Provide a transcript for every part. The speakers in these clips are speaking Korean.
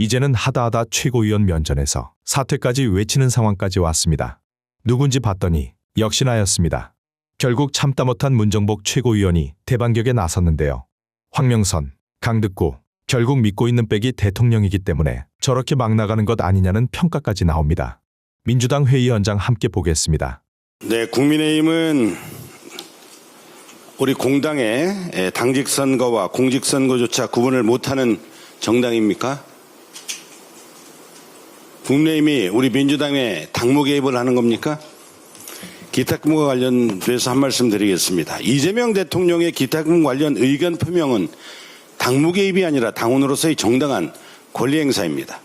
이제는 하다하다 최고위원 면전에서 사퇴까지 외치는 상황까지 왔습니다. 누군지 봤더니 역시나였습니다. 결국 참다 못한 문정복 최고위원이 대반격에 나섰는데요. 황명선, 강득구, 결국 믿고 있는 백이 대통령이기 때문에 저렇게 막 나가는 것 아니냐는 평가까지 나옵니다. 민주당 회의 현장 함께 보겠습니다. 네, 국민의힘은 우리 공당의 당직 선거와 공직 선거조차 구분을 못하는 정당입니까? 국민의힘이 우리 민주당에 당무 개입을 하는 겁니까? 기탁금과 관련돼서 한 말씀 드리겠습니다. 이재명 대통령의 기탁금 관련 의견 표명은 당무 개입이 아니라 당원으로서의 정당한 권리 행사입니다.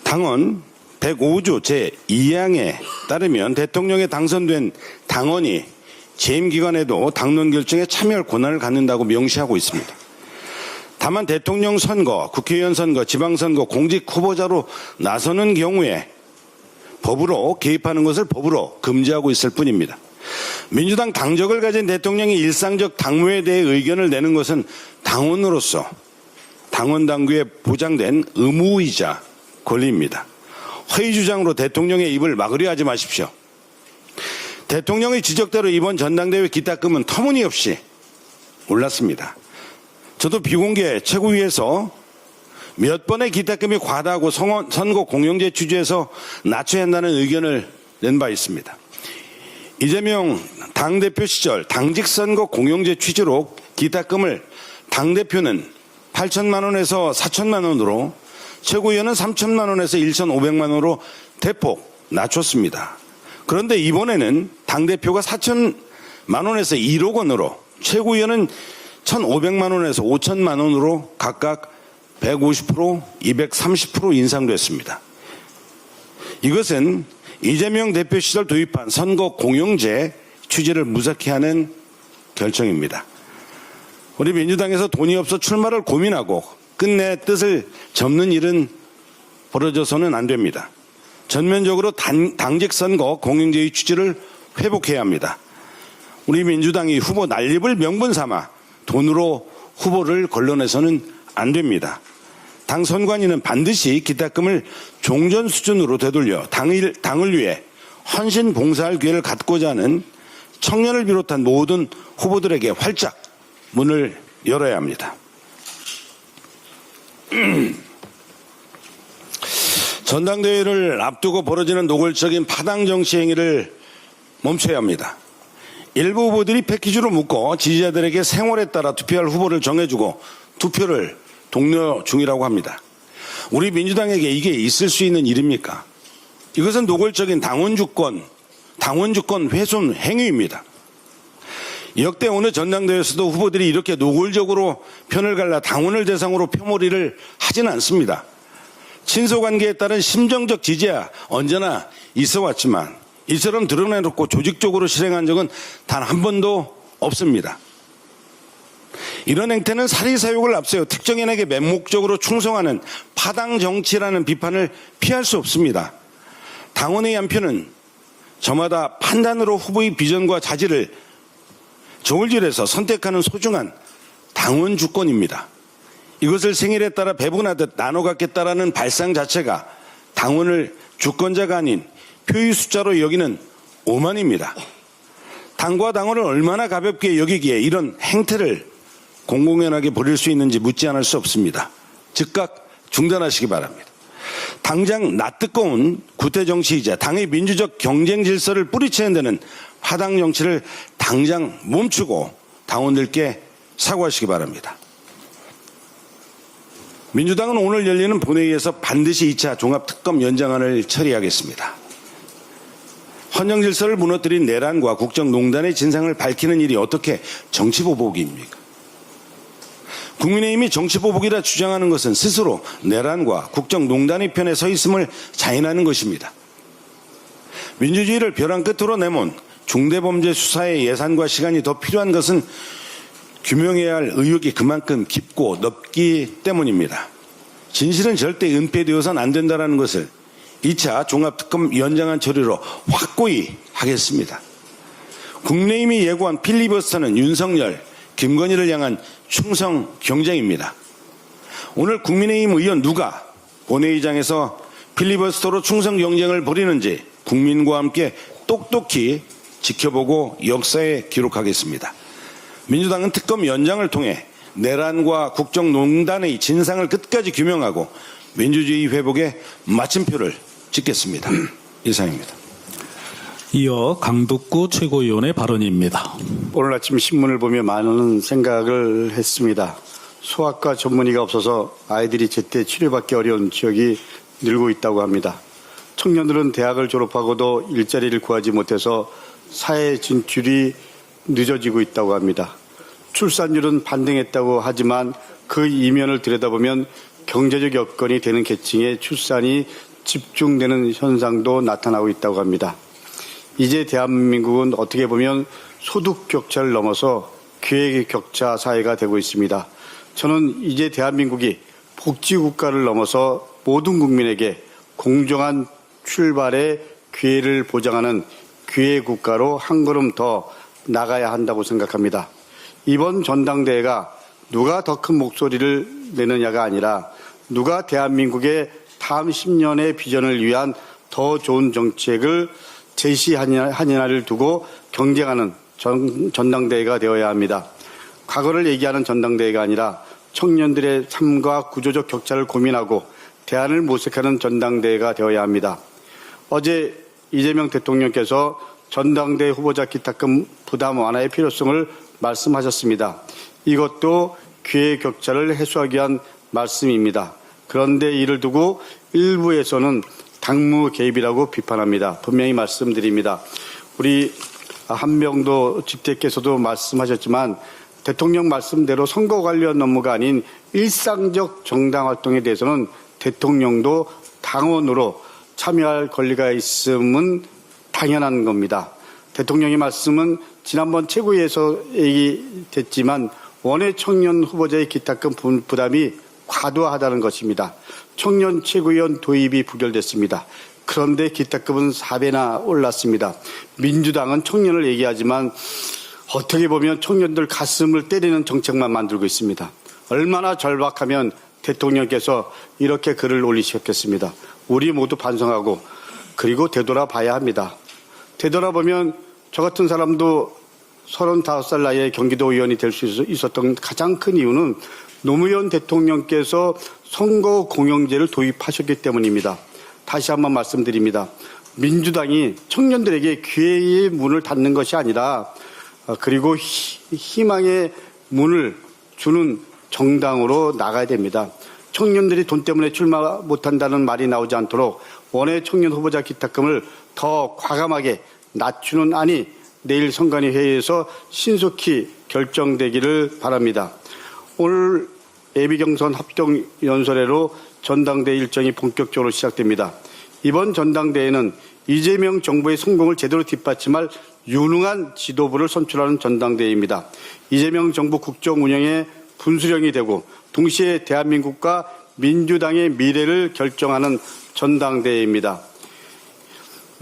당원 105조 제2항에 따르면 대통령에 당선된 당원이 재임 기간에도 당론 결정에 참여할 권한을 갖는다고 명시하고 있습니다. 다만 대통령 선거, 국회의원 선거, 지방선거, 공직 후보자로 나서는 경우에 법으로 개입하는 것을 법으로 금지하고 있을 뿐입니다. 민주당 당적을 가진 대통령이 일상적 당무에 대해 의견을 내는 것은 당원으로서 당원 당규에 보장된 의무이자 권리입니다. 허위 주장으로 대통령의 입을 막으려 하지 마십시오. 대통령의 지적대로 이번 전당대회 기탁금은 터무니없이 올랐습니다. 저도 비공개 최고위에서 몇 번의 기탁금이 과다하고 선거 공영제 취지에서 낮춰야 한다는 의견을 낸 바 있습니다. 이재명 당대표 시절 당직 선거 공영제 취지로 기탁금을 당대표는 8천만 원에서 4천만 원으로 최고위원은 3천만 원에서 1,500만 원으로 대폭 낮췄습니다. 그런데 이번에는 당대표가 4천만 원에서 1억 원으로 최고위원은 1,500만 원에서 5천만 원으로 각각 150%, 230% 인상됐습니다. 이것은 이재명 대표 시절 도입한 선거 공영제 취지를 무삭히 하는 결정입니다. 우리 민주당에서 돈이 없어 출마를 고민하고 끝내 뜻을 접는 일은 벌어져서는 안 됩니다. 전면적으로 당직 선거 공영제의 취지를 회복해야 합니다. 우리 민주당이 후보 난립을 명분 삼아 돈으로 후보를 걸러내서는 안 됩니다. 당 선관위는 반드시 기탁금을 종전 수준으로 되돌려 당을 위해 헌신 봉사할 기회를 갖고자 하는 청년을 비롯한 모든 후보들에게 활짝 문을 열어야 합니다. 전당대회를 앞두고 벌어지는 노골적인 파당 정치 행위를 멈춰야 합니다. 일부 후보들이 패키지로 묶어 지지자들에게 생활에 따라 투표할 후보를 정해주고 투표를 독려 중이라고 합니다. 우리 민주당에게 이게 있을 수 있는 일입니까? 이것은 노골적인 당원 주권 훼손 행위입니다. 역대 어느 전당대회에서도 후보들이 이렇게 노골적으로 편을 갈라 당원을 대상으로 표몰이를 하지는 않습니다. 친소관계에 따른 심정적 지지야 언제나 있어 왔지만 이처럼 드러내놓고 조직적으로 실행한 적은 단 한 번도 없습니다. 이런 행태는 사리사욕을 앞세워 특정인에게 맹목적으로 충성하는 파당 정치라는 비판을 피할 수 없습니다. 당원의 한 표는 저마다 판단으로 후보의 비전과 자질을 저울질해서 선택하는 소중한 당원 주권입니다. 이것을 생일에 따라 배분하듯 나눠 갖겠다라는 발상 자체가 당원을 주권자가 아닌 표의 숫자로 여기는 오만입니다. 당과 당원을 얼마나 가볍게 여기기에 이런 행태를 공공연하게 벌일 수 있는지 묻지 않을 수 없습니다. 즉각 중단하시기 바랍니다. 당장 낯뜨거운 구태정치이자 당의 민주적 경쟁 질서를 뿌리치는 데는 파당 정치를 당장 멈추고 당원들께 사과하시기 바랍니다. 민주당은 오늘 열리는 본회의에서 반드시 2차 종합특검 연장안을 처리하겠습니다. 헌정 질서를 무너뜨린 내란과 국정농단의 진상을 밝히는 일이 어떻게 정치보복입니까? 국민의힘이 정치보복이라 주장하는 것은 스스로 내란과 국정농단의 편에 서 있음을 자인하는 것입니다. 민주주의를 벼랑 끝으로 내몬 중대범죄 수사의 예산과 시간이 더 필요한 것은 규명해야 할 의혹이 그만큼 깊고 넓기 때문입니다. 진실은 절대 은폐되어서는 안 된다는 것을 2차 종합특검 연장안 처리로 확고히 하겠습니다. 국민의힘이 예고한 필리버스터는 윤석열, 김건희를 향한 충성 경쟁입니다. 오늘 국민의힘 의원 누가 본회의장에서 필리버스터로 충성 경쟁을 벌이는지 국민과 함께 똑똑히 지켜보고 역사에 기록하겠습니다. 민주당은 특검 연장을 통해 내란과 국정농단의 진상을 끝까지 규명하고 민주주의 회복에 마침표를 찍겠습니다. 이상입니다. 이어 강덕구 최고위원의 발언입니다. 오늘 아침 신문을 보며 많은 생각을 했습니다. 소아과 전문의가 없어서 아이들이 제때 치료받기 어려운 지역이 늘고 있다고 합니다. 청년들은 대학을 졸업하고도 일자리를 구하지 못해서 사회 진출이 늦어지고 있다고 합니다. 출산율은 반등했다고 하지만 그 이면을 들여다보면 경제적 여건이 되는 계층의 출산이 집중되는 현상도 나타나고 있다고 합니다. 이제 대한민국은 어떻게 보면 소득 격차를 넘어서 기회 격차 사회가 되고 있습니다. 저는 이제 대한민국이 복지국가를 넘어서 모든 국민에게 공정한 출발의 기회를 보장하는 기회국가로 한 걸음 더 나가야 한다고 생각합니다. 이번 전당대회가 누가 더 큰 목소리를 내느냐가 아니라 누가 대한민국의 다음 10년의 비전을 위한 더 좋은 정책을 제시하느냐를 두고 경쟁하는 전당대회가 되어야 합니다. 과거를 얘기하는 전당대회가 아니라 청년들의 삶과 구조적 격차를 고민하고 대안을 모색하는 전당대회가 되어야 합니다. 어제 이재명 대통령께서 전당대회 후보자 기탁금 부담 완화의 필요성을 말씀하셨습니다. 이것도 기회 격차를 해소하기 위한 말씀입니다. 그런데 이를 두고 일부에서는 당무 개입이라고 비판합니다. 분명히 말씀드립니다. 우리 한명도 집대께서도 말씀하셨지만 대통령 말씀대로 선거 관련 업무가 아닌 일상적 정당 활동에 대해서는 대통령도 당원으로 참여할 권리가 있음은 당연한 겁니다. 대통령의 말씀은 지난번 최고위에서 얘기됐지만 원외 청년 후보자의 기탁금 부담이 과도하다는 것입니다. 청년 최고위원 도입이 부결됐습니다. 그런데 기탁금은 4배나 올랐습니다. 민주당은 청년을 얘기하지만 어떻게 보면 청년들 가슴을 때리는 정책만 만들고 있습니다. 얼마나 절박하면 대통령께서 이렇게 글을 올리셨겠습니다. 우리 모두 반성하고 그리고 되돌아봐야 합니다. 되돌아보면 저 같은 사람도 35살 나이에 경기도 의원이 될 수 있었던 가장 큰 이유는 노무현 대통령께서 선거 공영제를 도입하셨기 때문입니다. 다시 한번 말씀드립니다. 민주당이 청년들에게 기회의 문을 닫는 것이 아니라 그리고 희망의 문을 주는 정당으로 나가야 됩니다. 청년들이 돈 때문에 출마 못한다는 말이 나오지 않도록 원외 청년 후보자 기탁금을 더 과감하게 낮추는 안이 내일 선관위 회의에서 신속히 결정되기를 바랍니다. 오늘 예비경선 합동연설회로 전당대회 일정이 본격적으로 시작됩니다. 이번 전당대회는 이재명 정부의 성공을 제대로 뒷받침할 유능한 지도부를 선출하는 전당대회입니다. 이재명 정부 국정 운영의 분수령이 되고 동시에 대한민국과 민주당의 미래를 결정하는 전당대회입니다.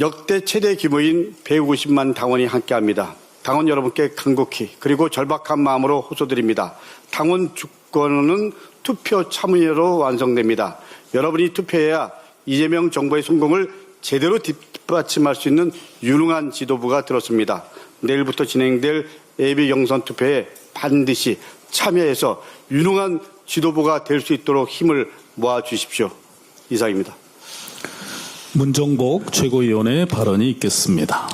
역대 최대 규모인 150만 당원이 함께합니다. 당원 여러분께 간곡히 그리고 절박한 마음으로 호소드립니다. 당원 주권은 투표 참여로 완성됩니다. 여러분이 투표해야 이재명 정부의 성공을 제대로 뒷받침할 수 있는 유능한 지도부가 들었습니다. 내일부터 진행될 예비 경선 투표에 반드시 참여해서 유능한 지도부가 될 수 있도록 힘을 모아주십시오. 이상입니다. 문정복 최고위원의 발언이 있겠습니다.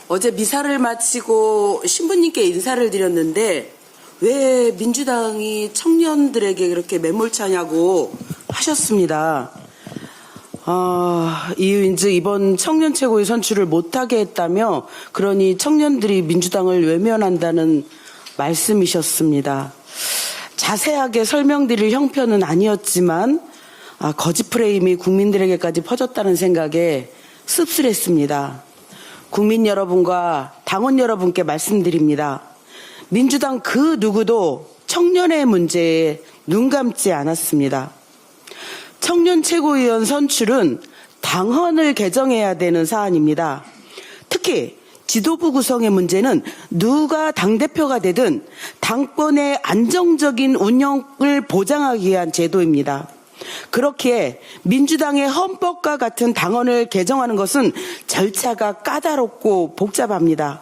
어제 미사를 마치고 신부님께 인사를 드렸는데 왜 민주당이 청년들에게 그렇게 매몰차냐고 하셨습니다. 이유인즉 이번 청년 최고위 선출을 못하게 했다며 그러니 청년들이 민주당을 외면한다는 말씀이셨습니다. 자세하게 설명드릴 형편은 아니었지만 거짓 프레임이 국민들에게까지 퍼졌다는 생각에 씁쓸했습니다. 국민 여러분과 당원 여러분께 말씀드립니다. 민주당 그 누구도 청년의 문제에 눈 감지 않았습니다. 청년 최고위원 선출은 당헌을 개정해야 되는 사안입니다. 특히 지도부 구성의 문제는 누가 당대표가 되든 당권의 안정적인 운영을 보장하기 위한 제도입니다. 그렇기에 민주당의 헌법과 같은 당헌을 개정하는 것은 절차가 까다롭고 복잡합니다.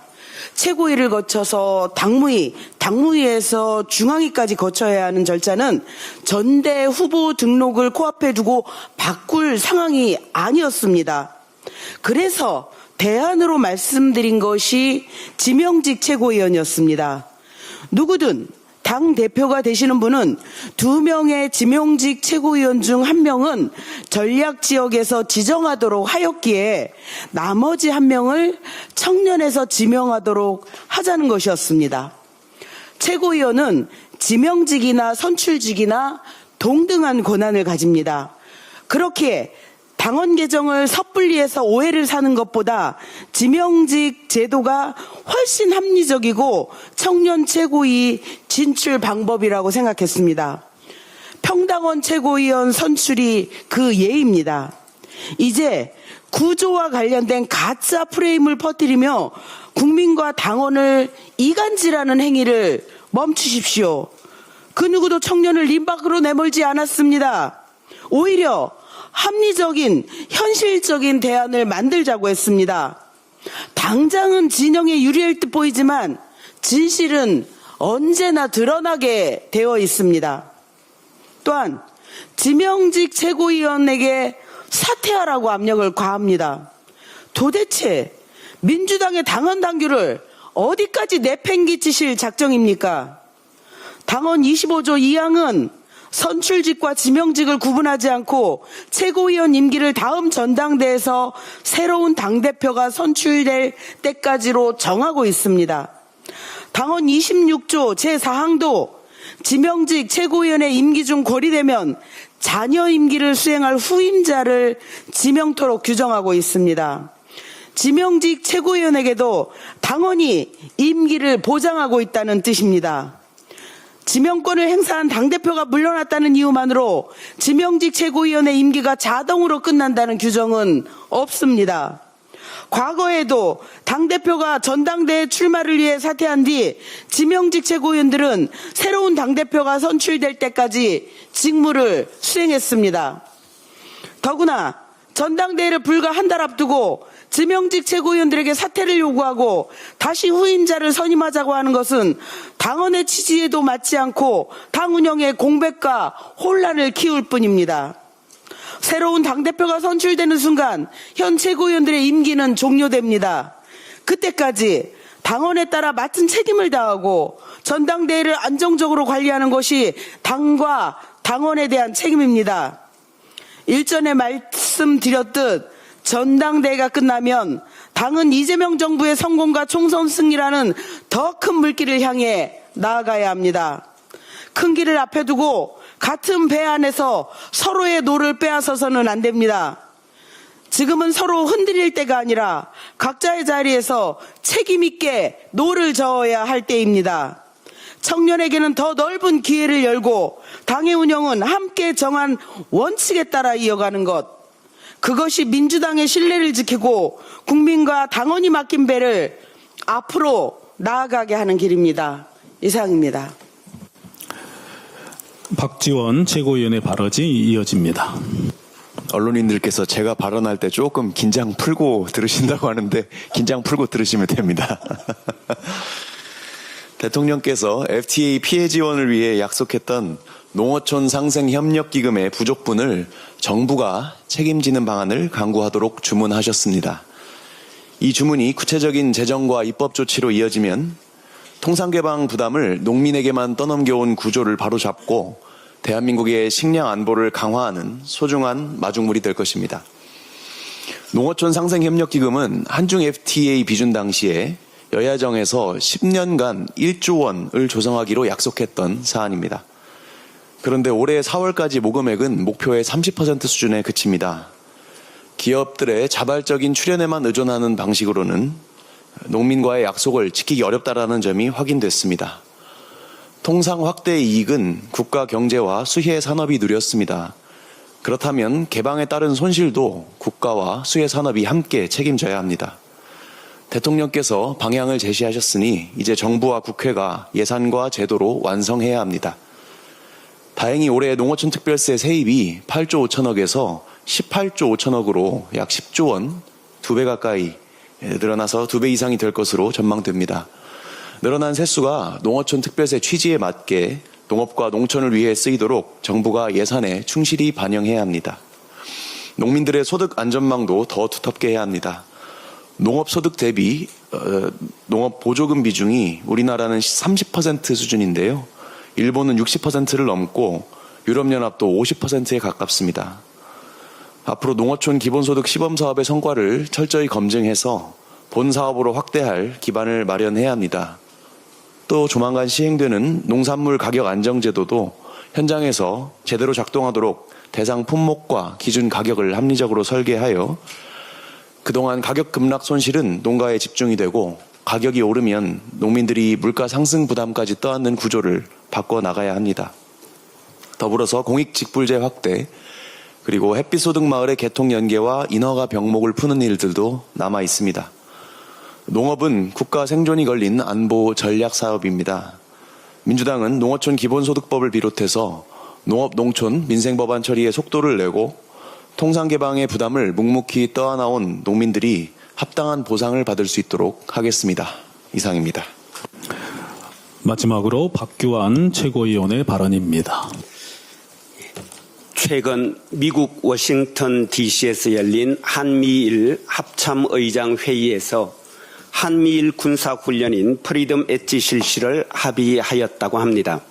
최고위를 거쳐서 당무위, 당무위에서 중앙위까지 거쳐야 하는 절차는 전대 후보 등록을 코앞에 두고 바꿀 상황이 아니었습니다. 그래서 대안으로 말씀드린 것이 지명직 최고위원이었습니다. 누구든 당 대표가 되시는 분은 2명의 지명직 최고위원 중 1명은 전략 지역에서 지정하도록 하였기에 나머지 1명을 청년에서 지명하도록 하자는 것이었습니다. 최고위원은 지명직이나 선출직이나 동등한 권한을 가집니다. 그렇기에 당헌 개정을 섣불리해서 오해를 사는 것보다 지명직 제도가 훨씬 합리적이고 청년 최고위 진출 방법이라고 생각했습니다. 평당원 최고위원 선출이 그 예입니다. 이제 구조와 관련된 가짜 프레임을 퍼뜨리며 국민과 당원을 이간질하는 행위를 멈추십시오. 그 누구도 청년을 림 밖으로 내몰지 않았습니다. 오히려 합리적인 현실적인 대안을 만들자고 했습니다. 당장은 진영에 유리할 듯 보이지만 진실은 언제나 드러나게 되어 있습니다. 또한 지명직 최고위원에게 사퇴하라고 압력을 가합니다. 도대체 민주당의 당헌 당규를 어디까지 내팽개치실 작정입니까? 당헌 25조 2항은 선출직과 지명직을 구분하지 않고 최고위원 임기를 다음 전당대에서 새로운 당대표가 선출될 때까지로 정하고 있습니다. 당헌 26조 제4항도 지명직 최고위원의 임기 중 고리되면 잔여 임기를 수행할 후임자를 지명토록 규정하고 있습니다. 지명직 최고위원에게도 당헌이 임기를 보장하고 있다는 뜻입니다. 지명권을 행사한 당대표가 물러났다는 이유만으로 지명직 최고위원의 임기가 자동으로 끝난다는 규정은 없습니다. 과거에도 당대표가 전당대회 출마를 위해 사퇴한 뒤 지명직 최고위원들은 새로운 당대표가 선출될 때까지 직무를 수행했습니다. 더구나 전당대회를 불과 한 달 앞두고 지명직 최고위원들에게 사퇴를 요구하고 다시 후임자를 선임하자고 하는 것은 당헌의 취지에도 맞지 않고 당 운영의 공백과 혼란을 키울 뿐입니다. 새로운 당대표가 선출되는 순간 현 최고위원들의 임기는 종료됩니다. 그때까지 당헌에 따라 맡은 책임을 다하고 전당대회를 안정적으로 관리하는 것이 당과 당헌에 대한 책임입니다. 일전에 말씀드렸듯 전당대회가 끝나면 당은 이재명 정부의 성공과 총선 승리라는 더 큰 물길을 향해 나아가야 합니다. 큰 길을 앞에 두고 같은 배 안에서 서로의 노를 빼앗아서는 안 됩니다. 지금은 서로 흔들릴 때가 아니라 각자의 자리에서 책임 있게 노를 저어야 할 때입니다. 청년에게는 더 넓은 기회를 열고 당의 운영은 함께 정한 원칙에 따라 이어가는 것. 그것이 민주당의 신뢰를 지키고 국민과 당원이 맡긴 배를 앞으로 나아가게 하는 길입니다. 이상입니다. 박지원 최고위원의 발언이 이어집니다. 언론인들께서 제가 발언할 때 조금 긴장 풀고 들으신다고 하는데 긴장 풀고 들으시면 됩니다. 대통령께서 FTA 피해 지원을 위해 약속했던 농어촌 상생 협력 기금의 부족분을 정부가 책임지는 방안을 강구하도록 주문하셨습니다. 이 주문이 구체적인 재정과 입법 조치로 이어지면 통상개방 부담을 농민에게만 떠넘겨온 구조를 바로잡고 대한민국의 식량 안보를 강화하는 소중한 마중물이 될 것입니다. 농어촌 상생 협력 기금은 한중 FTA 비준 당시에 여야정에서 10년간 1조 원을 조성하기로 약속했던 사안입니다. 그런데 올해 4월까지 모금액은 목표의 30% 수준에 그칩니다. 기업들의 자발적인 출연에만 의존하는 방식으로는 농민과의 약속을 지키기 어렵다라는 점이 확인됐습니다. 통상 확대 이익은 국가 경제와 수혜 산업이 누렸습니다. 그렇다면 개방에 따른 손실도 국가와 수혜 산업이 함께 책임져야 합니다. 대통령께서 방향을 제시하셨으니 이제 정부와 국회가 예산과 제도로 완성해야 합니다. 다행히 올해 농어촌 특별세 세입이 8조 5천억에서 18조 5천억으로 약 10조 원, 2배 가까이 늘어나서 2배 이상이 될 것으로 전망됩니다. 늘어난 세수가 농어촌 특별세 취지에 맞게 농업과 농촌을 위해 쓰이도록 정부가 예산에 충실히 반영해야 합니다. 농민들의 소득 안전망도 더 두텁게 해야 합니다. 농업 소득 대비 농업 보조금 비중이 우리나라는 30% 수준인데요. 일본은 60%를 넘고 유럽연합도 50%에 가깝습니다. 앞으로 농어촌 기본소득 시범사업의 성과를 철저히 검증해서 본 사업으로 확대할 기반을 마련해야 합니다. 또 조만간 시행되는 농산물 가격 안정제도도 현장에서 제대로 작동하도록 대상 품목과 기준 가격을 합리적으로 설계하여 그동안 가격 급락 손실은 농가에 집중이 되고 가격이 오르면 농민들이 물가 상승 부담까지 떠안는 구조를 바꿔나가야 합니다. 더불어서 공익직불제 확대, 그리고 햇빛소득마을의 개통 연계와 인허가 병목을 푸는 일들도 남아 있습니다. 농업은 국가 생존이 걸린 안보 전략 사업입니다. 민주당은 농어촌 기본소득법을 비롯해서 농업, 농촌, 민생법안 처리에 속도를 내고 통상 개방의 부담을 묵묵히 떠안아온 농민들이 합당한 보상을 받을 수 있도록 하겠습니다. 이상입니다. 마지막으로 박규환 최고위원의 발언입니다. 최근 미국 워싱턴 DC에서 열린 한미일 합참의장 회의에서 한미일 군사훈련인 프리덤 엣지 실시를 합의하였다고 합니다.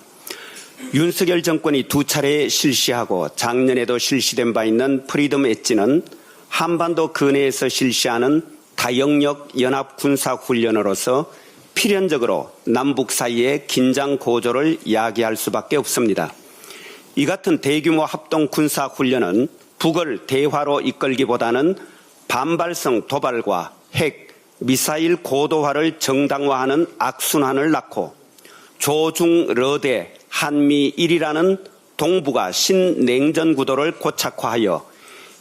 윤석열 정권이 2차례 실시하고 작년에도 실시된 바 있는 프리덤 엣지는 한반도 근해에서 실시하는 다영역 연합 군사훈련으로서 필연적으로 남북 사이의 긴장 고조를 야기할 수밖에 없습니다. 이 같은 대규모 합동 군사훈련은 북을 대화로 이끌기보다는 반발성 도발과 핵, 미사일 고도화를 정당화하는 악순환을 낳고 조중러대 한미일이라는 동북아 신냉전 구도를 고착화하여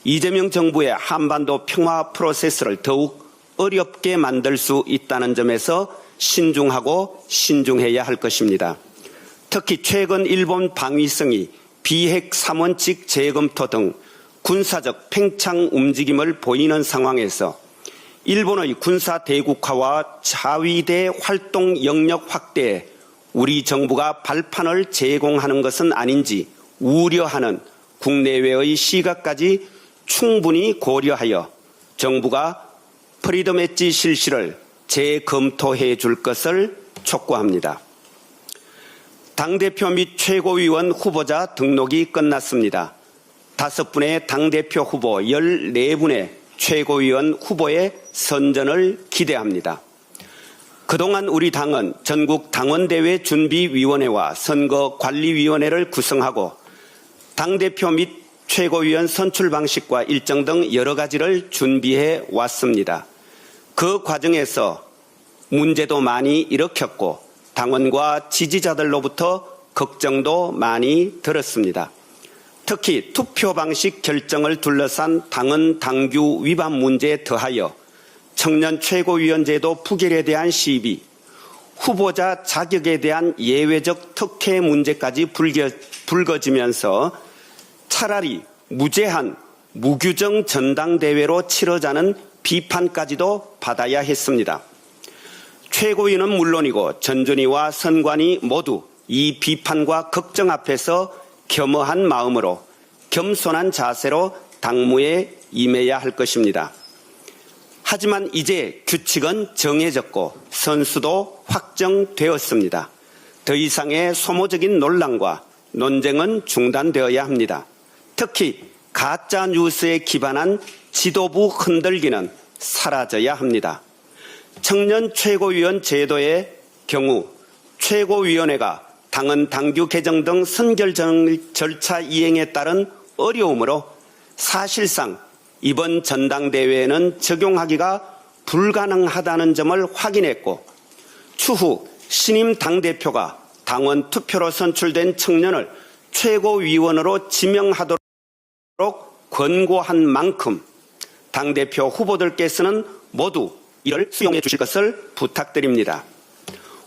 이재명 정부의 한반도 평화 프로세스를 더욱 어렵게 만들 수 있다는 점에서 신중하고 신중해야 할 것입니다. 특히 최근 일본 방위성이 비핵 3원칙 재검토 등 군사적 팽창 움직임을 보이는 상황에서 일본의 군사 대국화와 자위대 활동 영역 확대에 우리 정부가 발판을 제공하는 것은 아닌지 우려하는 국내외의 시각까지 충분히 고려하여 정부가 프리덤 엣지 실시를 재검토해 줄 것을 촉구합니다. 당대표 및 최고위원 후보자 등록이 끝났습니다. 5분의 당대표 후보 14분의 최고위원 후보의 선전을 기대합니다. 그동안 우리 당은 전국 당원대회 준비위원회와 선거관리위원회를 구성하고 당대표 및 최고위원 선출 방식과 일정 등 여러 가지를 준비해 왔습니다. 그 과정에서 문제도 많이 일으켰고 당원과 지지자들로부터 걱정도 많이 들었습니다. 특히 투표 방식 결정을 둘러싼 당헌 당규 위반 문제에 더하여 청년 최고위원제도 부결에 대한 시비, 후보자 자격에 대한 예외적 특혜 문제까지 불거지면서 차라리 무제한 무규정 전당대회로 치러자는 비판까지도 받아야 했습니다. 최고위는 물론이고 전준희와 선관위 모두 이 비판과 걱정 앞에서 겸허한 마음으로 겸손한 자세로 당무에 임해야 할 것입니다. 하지만 이제 규칙은 정해졌고 선수도 확정되었습니다. 더 이상의 소모적인 논란과 논쟁은 중단되어야 합니다. 특히 가짜 뉴스에 기반한 지도부 흔들기는 사라져야 합니다. 청년 최고위원 제도의 경우 최고위원회가 당헌 당규 개정 등 선결 절차 이행에 따른 어려움으로 사실상 이번 전당대회에는 적용하기가 불가능하다는 점을 확인했고 추후 신임 당대표가 당원 투표로 선출된 청년을 최고위원으로 지명하도록 권고한 만큼 당대표 후보들께서는 모두 이를 수용해 주실 것을 부탁드립니다.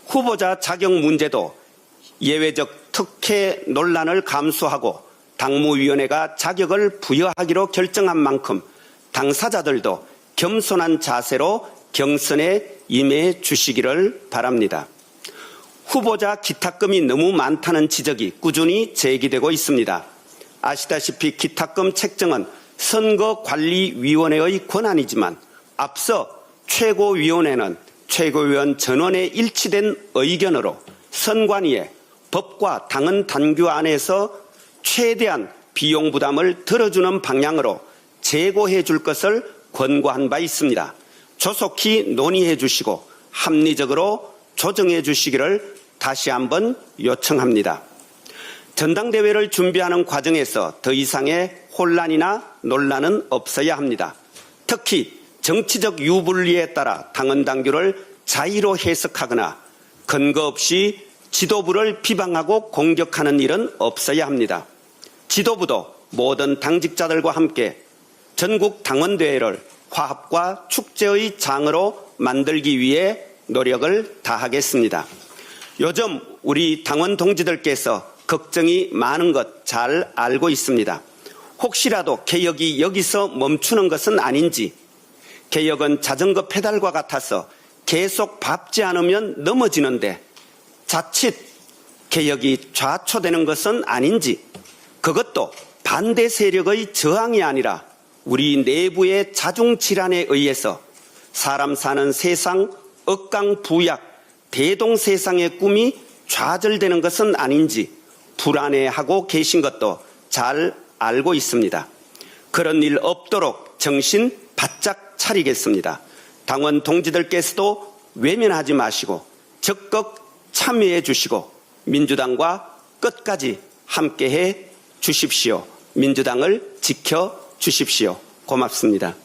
후보자 자격 문제도 예외적 특혜 논란을 감수하고 당무위원회가 자격을 부여하기로 결정한 만큼 당사자들도 겸손한 자세로 경선에 임해 주시기를 바랍니다. 후보자 기탁금이 너무 많다는 지적이 꾸준히 제기되고 있습니다. 아시다시피 기탁금 책정은 선거관리위원회의 권한이지만 앞서 최고위원회는 최고위원 전원의 일치된 의견으로 선관위에 법과 당헌 단규 안에서 최대한 비용 부담을 들어주는 방향으로 재고해 줄 것을 권고한 바 있습니다. 조속히 논의해 주시고 합리적으로 조정해 주시기를 다시 한번 요청합니다. 전당대회를 준비하는 과정에서 더 이상의 혼란이나 논란은 없어야 합니다. 특히 정치적 유불리에 따라 당헌 당규를 자의로 해석하거나 근거 없이 지도부를 비방하고 공격하는 일은 없어야 합니다. 지도부도 모든 당직자들과 함께 전국 당원대회를 화합과 축제의 장으로 만들기 위해 노력을 다하겠습니다. 요즘 우리 당원 동지들께서 걱정이 많은 것 잘 알고 있습니다. 혹시라도 개혁이 여기서 멈추는 것은 아닌지, 개혁은 자전거 페달과 같아서 계속 밟지 않으면 넘어지는데 자칫 개혁이 좌초되는 것은 아닌지, 그것도 반대 세력의 저항이 아니라 우리 내부의 자중질환에 의해서 사람 사는 세상 억강부약 대동세상의 꿈이 좌절되는 것은 아닌지 불안해하고 계신 것도 잘 알고 있습니다. 그런 일 없도록 정신 바짝 차리겠습니다. 당원 동지들께서도 외면하지 마시고 적극 참여해 주시고 민주당과 끝까지 함께해 주십시오. 민주당을 지켜 주십시오. 고맙습니다.